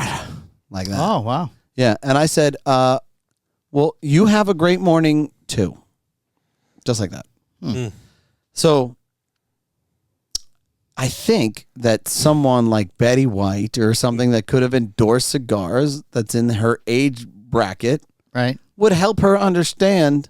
like that. Oh, wow. Yeah, and I said, well, you have a great morning, too. Just like that. So I think that someone like Betty White or something that could have endorsed cigars that's in her age bracket Right. would help her understand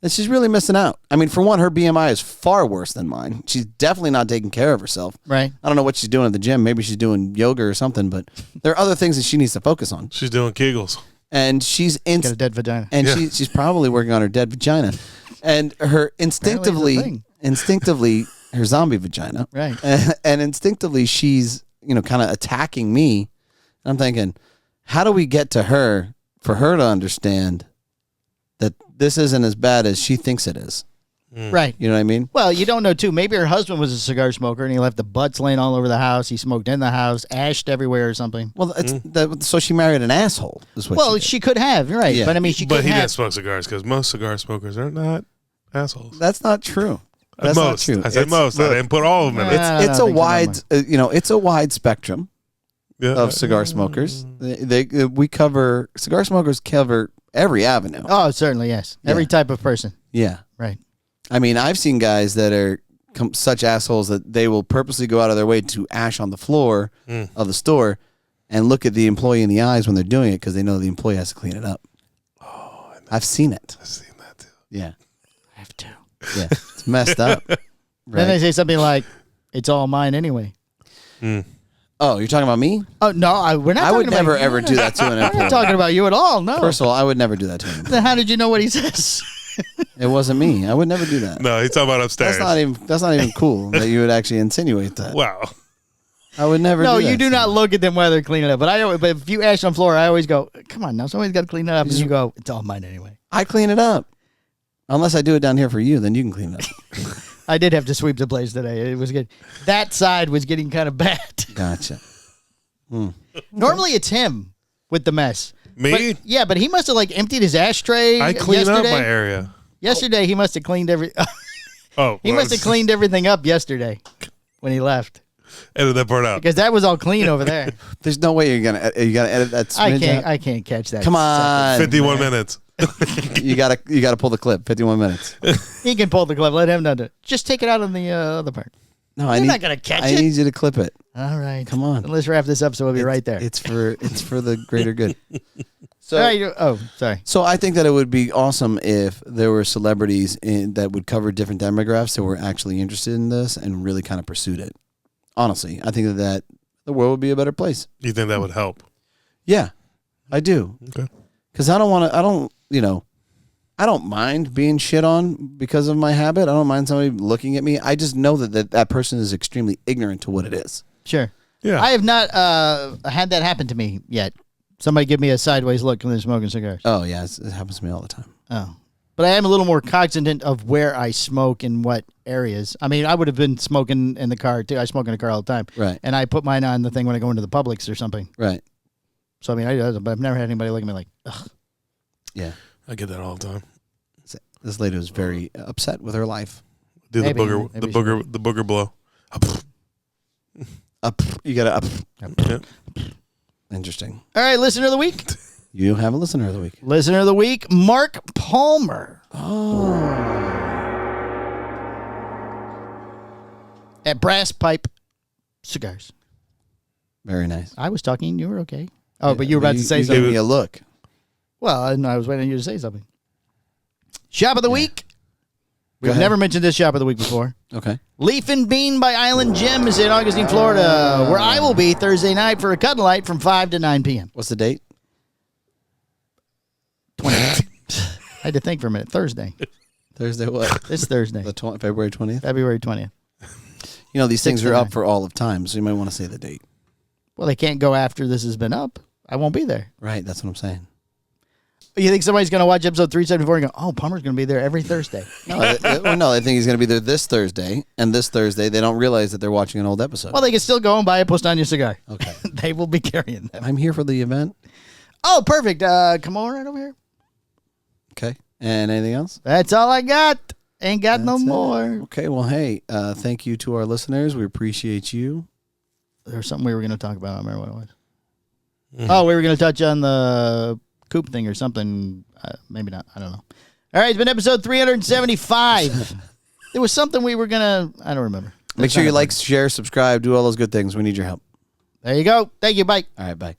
that she's really missing out. I mean, for one, her BMI is far worse than mine. She's definitely not taking care of herself. Right. I don't know what she's doing at the gym. Maybe she's doing yoga or something, but there are other things that she needs to focus on. She's doing Kegels. And she's Got a dead vagina. and she's probably working on her dead vagina, and her instinctively her zombie vagina, Right. and instinctively she's kind of attacking me. And I'm thinking, how do we get to her for her to understand that this isn't as bad as she thinks it is? Right. You know what I mean? Well, you don't know, too. Maybe her husband was a cigar smoker and he left the butts laying all over the house. He smoked in the house, ashed everywhere or something. Well, so she married an asshole. Is what Well, she she could have, you're right. Yeah. But I mean, she But could he have. didn't smoke cigars because most cigar smokers are not assholes. That's not true. That's most. not true. I said most. I didn't put all of them in it. I It's don't a think so wide, it's a wide spectrum Yeah. of cigar smokers. Cigar smokers cover every avenue. Oh, certainly, yes. Every Yeah. type of person. Yeah. Right. I mean, I've seen guys that are such assholes that they will purposely go out of their way to ash on the floor of the store and look at the employee in the eyes when they're doing it because they know the employee has to clean it up. Oh, I've seen it. I've seen that too. Yeah. I have to. Yeah. It's messed up. Then they Right. say something like, it's all mine anyway. Oh, you're talking about me? Oh, no, we're not I talking would about never, you. ever do that to an We're not employee. talking about you at all, no. First of all, I would never do that to him. Then how did you know what he says? It wasn't me. I would never do that. No, he's talking about upstairs. That's not even cool that you would actually insinuate that. Wow. I would never No, do that. you do not look at them while they're cleaning up. But if you ash on the floor, I always go, come on now, somebody's got to clean it up. And you go, it's all mine anyway. I clean it up. Unless I do it down here for you, then you can clean it up. I did have to sweep the place today. It was good. That side was getting kind of bad. Gotcha. Normally it's him with the mess. Me? But, yeah, but he must have emptied his ashtray. I clean up yesterday. my area. Yesterday he must have cleaned Oh, he must have cleaned everything up yesterday when he left Edit that part out. because that was all clean over there. There's no way you gotta edit that. smidge out. I can't catch that. Come on, 51 minutes. you gotta pull the clip. 51 minutes. He can pull the clip. Let him do it. Just take it out on the other part. No, You're not gonna catch I it. need you to clip it. All right. Come on. Then let's wrap this up so we'll be right there. It's for the greater good. So, all right. Oh, sorry. so I think that it would be awesome if there were celebrities that would cover different demographics that were actually interested in this and really kind of pursued it. Honestly, I think that the world would be a better place. You think that would help? Yeah, I do. Okay. Because I don't mind being shit on because of my habit. I don't mind somebody looking at me. I just know that person is extremely ignorant to what it is. Sure. Yeah. I have not had that happen to me yet. Somebody give me a sideways look when they're smoking cigars. Oh, yeah, it happens to me all the time. Oh. But I am a little more cognizant of where I smoke in what areas. I mean, I would have been smoking in the car, too. I smoke in the car all the time. Right. And I put mine on the thing when I go into the Publix or something. Right. So, I mean, but I've never had anybody look at me like, ugh. Yeah. I get that all the time. This lady was very upset with her life. Do Maybe. the booger blow. Up. You got to up. Yeah. Interesting. All right, listener of the week. You have a listener of the week. Listener of the week, Mark Palmer. At Brass Pipe Cigars. Very nice. I was talking, you were okay. Oh, but you were about to say you something. gave me a look. Well, no, I was waiting on you to say something. Shop of the week. Go We've ahead. never mentioned this shop of the week before. Okay. Leaf and Bean by Island Gems in Augustine, Florida, where I will be Thursday night for a cut and light from 5 to 9 p.m. What's the date? 20. I had to think for a minute. Thursday. Thursday what? This Thursday. February 20th? February 20th. You know, these 6 things to are 9. up for all of time, so you might want to say the date. Well, they can't go after this has been up. I won't be there. Right, that's what I'm saying. You think somebody's going to watch episode 374 and go, oh, Palmer's going to be there every Thursday? No, they think he's going to be there this Thursday, and this Thursday they don't realize that they're watching an old episode. Well, they can still go and buy a Postania cigar. Okay. They will be carrying them. I'm here for the event. Oh, perfect. Come on right over here. Okay. And anything else? That's all I got. Ain't got no That's it. more. Okay, well, hey, thank you to our listeners. We appreciate you. There was something we were going to talk about. I don't remember what it was. Oh, we were going to touch on the coop thing or something. Maybe not. I don't know. All right, it's been episode 375. There was something we were going to, I don't remember. Make sure you like, share, subscribe, do all those good things. We need your help. There you go. Thank you. Bye. All right, bye.